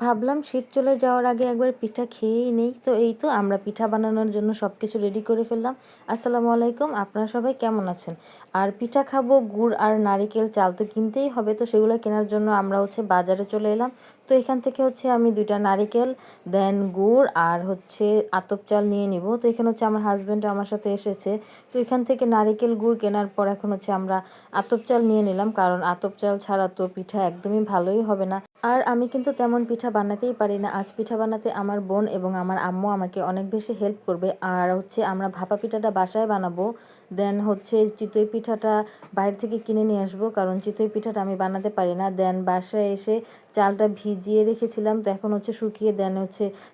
ভাবলাম শীত চলে যাওয়ার আগে একবার পিঠা খেয়েই নেই। তো এই তো আমরা পিঠা বানানোর জন্য সব কিছু রেডি করে ফেললাম। আসসালামু আলাইকুম, আপনারা সবাই কেমন আছেন? আর পিঠা খাবো, গুড় আর নারিকেল চাল তো কিনতেই হবে, তো সেগুলো কেনার জন্য আমরা বাজারে চলে এলাম। তো এখান থেকে আমি 2টা নারিকেল, দেন গুড় আর আতপ চাল নিয়ে নিব। তো এখানে আমার হাজব্যান্ড আমার সাথে এসেছে। তো এখান থেকে নারিকেল গুড় কেনার পর এখন আমরা আতপ চাল নিয়ে নিলাম, কারণ আতপ চাল ছাড়া তো পিঠা একদমই ভালোই হবে না। আর আমি কিন্তু তেমন পিঠা বানাতেই পারি না। আজ পিঠা বানাতে আমার বোন এবং আমার আম্মু আমাকে অনেক বেশি হেল্প করবে। আর আমরা ভাপা পিঠাটা বাসায় বানাবো। দেন চিতই পিঠাটা বাইরে থেকে কিনে নিয়ে আসবো, কারণ চিতই পিঠাটা আমি বানাতে পারি না। দেন বাসায় এসে চালটা ভিজিয়ে রেখেছিলাম, তো এখন শুকিয়ে দেন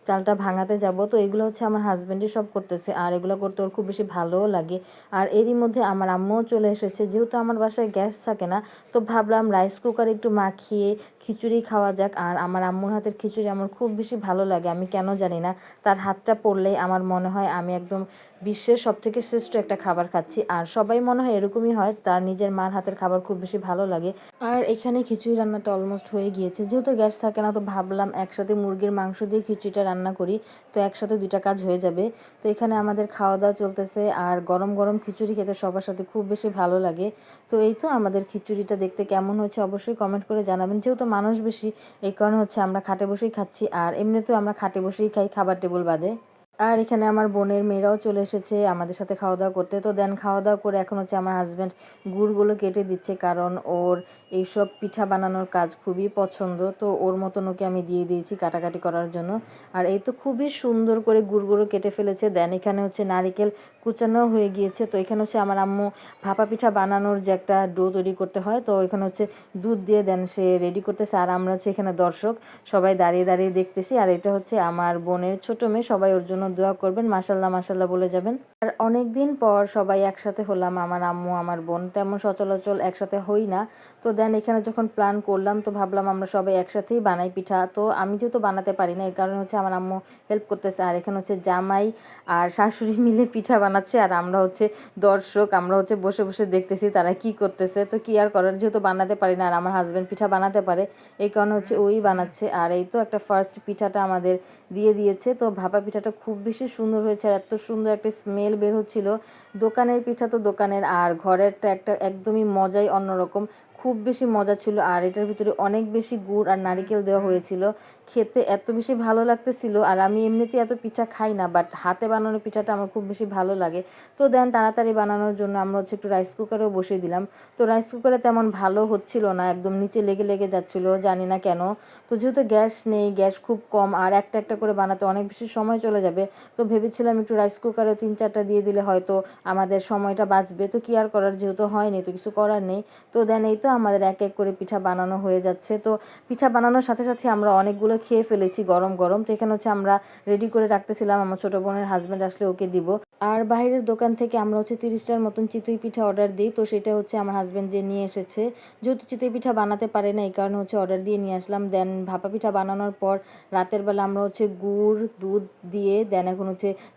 চালটা ভাঙাতে যাব। তো এগুলো আমার হাজব্যান্ডই সব করতেছে, আর এগুলো করতে ওর খুব বেশি ভালোও লাগে। আর এরই মধ্যে আমার আম্মুও চলে এসেছে। যেহেতু আমার বাসায় গ্যাস থাকে না, তো ভাবলাম রাইস কুকারে একটু মাখিয়ে খিচুড়ি খাওয়া যাক। আর আমার আম্মুর হাতের খিচুড়ি আমার খুব বেশি ভালো লাগে, আমি কেন জানি না। তার হাতটা পড়লেই আমার মনে হয় আমি একদম বিশ্বের সবথেকে শ্রেষ্ঠ একটা খাবার খাচ্ছি। আর সবাই মনে হয় এরকমই হয়, তার নিজের মার হাতের খাবার খুব বেশি ভালো লাগে। আর এখানে খিচুড়ি রান্নাটা অলমোস্ট হয়ে গিয়েছে। যেহেতু গ্যাস থাকে না, তো ভাবলাম একসাথে মুরগির মাংস দিয়ে খিচুড়িটা রান্না করি, তো একসাথে 2টা কাজ হয়ে যাবে। তো এখানে আমাদের খাওয়া দাওয়া চলতেছে, আর গরম গরম খিচুড়ি খেতে সবার সাথে খুব বেশি ভালো লাগে। তো এই তো আমাদের খিচুড়িটা দেখতে কেমন হয়েছে অবশ্যই কমেন্ট করে জানাবেন। যেহেতু মানুষ বেশি, এই কারণে আমরা খাটে বসেই খাচ্ছি। আর এমনিতেও আমরা খাটে বসেই খাই, খাবার টেবিল বাদে। আর এখানে আমার বোনের মেয়েরাও চলে এসেছে আমাদের সাথে খাওয়া দাওয়া করতে। তো দেন খাওয়া দাওয়া করে এখন আমার হাজব্যান্ড গুড়গুলো কেটে দিচ্ছে, কারণ ওর এইসব পিঠা বানানোর কাজ খুবই পছন্দ। তো ওর মতন ওকে আমি দিয়ে দিয়েছি কাটাকাটি করার জন্য। আর এই তো খুবই সুন্দর করে গুড়গুলো কেটে ফেলেছে। দেন এখানে নারিকেল কুচানো হয়ে গিয়েছে। তো এখানে আমার আম্মু ভাপা পিঠা বানানোর যে একটা ডো তৈরি করতে হয়, তো এখানে দুধ দিয়ে দেন সে রেডি করতেছে। আর আমরা এখানে দর্শক সবাই দাঁড়িয়ে দাঁড়িয়ে দেখতেছি। আর এটা আমার বোনের ছোট মেয়ে, সবাই ওর জন্য দোয়া করবেন, মাশাল্লাহ মাশাল্লাহ বলে যাবেন। আর অনেক দিন পর সবাই একসাথে হলাম, আমার আম্মু আমার বোন, তেমন সচলাচল একসাথে হই না। তো দেন এখানে যখন প্ল্যান করলাম, তো ভাবলাম আমরা সবাই একসাথেই বানাই পিঠা। তো আমি যেহেতু বানাতে পারি না, এই কারণে আমার আম্মু হেল্প করতেছে। আর এখানে জামাই আর শাশুড়ি মিলে পিঠা বানাচ্ছে, আর আমরা দর্শক, আমরা বসে বসে দেখতেছি তারা কি করতেছে। তো কি আর করার, যেহেতু বানাতে পারি না, আর আমার হাজব্যান্ড পিঠা বানাতে পারে, এই কারণে ওই বানাচ্ছে। আর এই তো একটা ফার্স্ট পিঠাটা আমাদের দিয়ে দিয়েছে। তো ভাপা পিঠাটা খুব বেশি সুন্দর হয়েছে, আর এত সুন্দর একটা স্মেল বের হচ্ছিল। দোকানের পিঠা তো দোকানের, আর ঘরেরটা একটা একদমই মজাই অন্যরকম, খুব বেশি মজা ছিল। আর এটার ভিতরে অনেক বেশি গুড় আর নারিকেল দেওয়া হয়েছিল, খেতে এত বেশি ভালো লাগতেছিল। আর আমি এমনিতেই এত পিঠা খাই না, বাট হাতে বানানো পিঠাটা আমার খুব বেশি ভালো লাগে। তো দেন তাড়াতাড়ি বানানোর জন্য আমরা একটু রাইস কুকারেও বসিয়ে দিলাম। তো রাইস কুকারে তেমন ভালো হচ্ছিল না, একদম নিচে লেগে লেগে যাচ্ছিলো, জানি না কেন। তো যেহেতু গ্যাস নেই, গ্যাস খুব কম, আর একটা একটা করে বানাতে অনেক বেশি সময় চলে যাবে, তো ভেবেছিলাম একটু রাইস কুকারে 3-4টা দিয়ে দিলে হয়তো আমাদের সময়টা বাঁচবে। তো কি আর করার, যেহেতু হয়নি তো কিছু করার নেই। তো দেন এই তো আমাদের এক এক করে পিঠা বানানো হয়ে যাচ্ছে। তো পিঠা বানানোর সাথে সাথে আমরা অনেকগুলো খেয়ে ফেলেছি গরম গরম। তো এখানে আমরা রেডি করে রাখতেছিলাম, আমার ছোটো বোনের হাজব্যান্ড আসলে ওকে দিব। আর বাইরের দোকান থেকে আমরা 30টার মতন চিতই পিঠা অর্ডার দিই। তো সেটা আমার হাজব্যান্ড যে নিয়ে এসেছে। যেহেতু চিতই পিঠা বানাতে পারে না, এই কারণে অর্ডার দিয়ে নিয়ে আসলাম। দেন ভাপা পিঠা বানানোর পর রাতের বেলা আমরা গুড় দুধ দিয়ে দেন এখন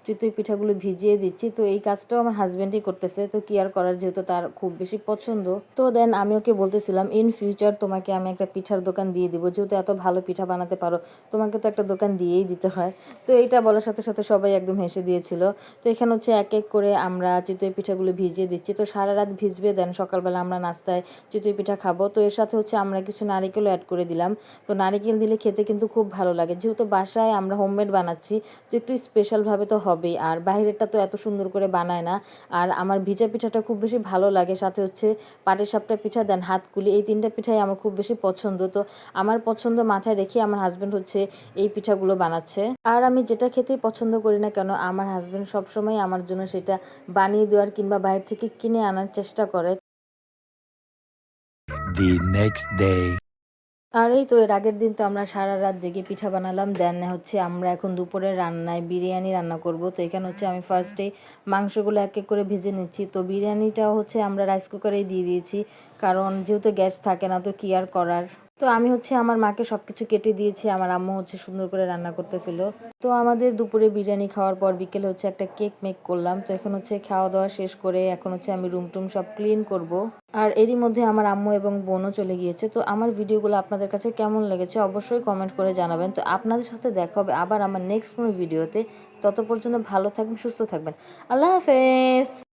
চিতই পিঠাগুলো ভিজিয়ে দিচ্ছি। তো এই কাজটাও আমার হাজব্যান্ডই করতেছে। তো কি আর করার, যেহেতু তার খুব বেশি পছন্দ। তো দেন আমি ওকে বলতেছিলাম ইন ফিউচার তোমাকে আমি একটা পিঠার দোকান দিয়ে দিব, যেহেতু এত ভালো পিঠা বানাতে পারো, তোমাকে তো একটা দোকান দিয়েই দিতে হয়। তো এইটা বলার সাথে সাথে সবাই একদম হেসে দিয়েছিল। তো এখানে এক এক করে আমরা চিতই পিঠাগুলো ভিজিয়ে দিচ্ছি। তো সারা রাত ভিজবে, দেন সকালবেলা আমরা নাস্তায় চিতই পিঠা খাবো। তো এর সাথে আমরা কিছু নারিকেলও অ্যাড করে দিলাম। তো নারিকেল দিলে খেতে কিন্তু খুব ভালো লাগে, যেহেতু বাসায় আমরা হোমমেড বানাচ্ছি, তো একটু স্পেশালভাবে তো হবেই। আর বাইরেরটা তো এত সুন্দর করে বানায় না। আর আমার ভিজা পিঠাটা খুব বেশি ভালো লাগে, সাথে পাটিসাপটা পিঠা, দেন হাতকুলি, এই 3টা পিঠাই আমার খুব বেশি পছন্দ। তো আমার পছন্দ মাথায় রেখে আমার হাজব্যান্ড এই পিঠাগুলো বানাচ্ছে। আর আমি যেটা খেতেই পছন্দ করি না কেন, আমার হাজব্যান্ড সবসময় আমার জন্য সেটা বানিয়ে দেওয়ার কিংবা বাইরে থেকে কিনে আনার চেষ্টা করে। The next day. আর এই তো এর আগের দিন তো আমরা সারা রাত জেগে পিঠা বানালাম। দেন আমরা এখন দুপুরের রান্নায় বিরিয়ানি রান্না করব। তো এখানে আমি ফার্স্টে মাংসগুলো এক এক করে ভেজে নিচ্ছি। তো বিরিয়ানিটাও আমরা রাইস কুকারেই দিয়ে দিয়েছি, কারণ যেহেতু গ্যাস থাকে না, তো কি আর করার। তো আমি হচ্ছে আমার মাকে সব কিছু কেটে দিয়েছি, আমার আম্মু হচ্ছে সুন্দর করে রান্না করতেছিল। তো আমাদের দুপুরে বিরিয়ানি খাওয়ার পর বিকেলে হচ্ছে একটা কেক মেক করলাম। তো এখন হচ্ছে খাওয়া দাওয়া শেষ করে এখন হচ্ছে আমি রুম টুম সব ক্লিন করব। আর এরই মধ্যে আমার আম্মু এবং বোনও চলে গিয়েছে। তো আমার ভিডিওগুলো আপনাদের কাছে কেমন লেগেছে অবশ্যই কমেন্ট করে জানাবেন। তো আপনাদের সাথে দেখা হবে আবার আমার নেক্সট কোনো ভিডিওতে। তত পর্যন্ত ভালো থাকবেন, সুস্থ থাকবেন। আল্লাহ হাফেজ।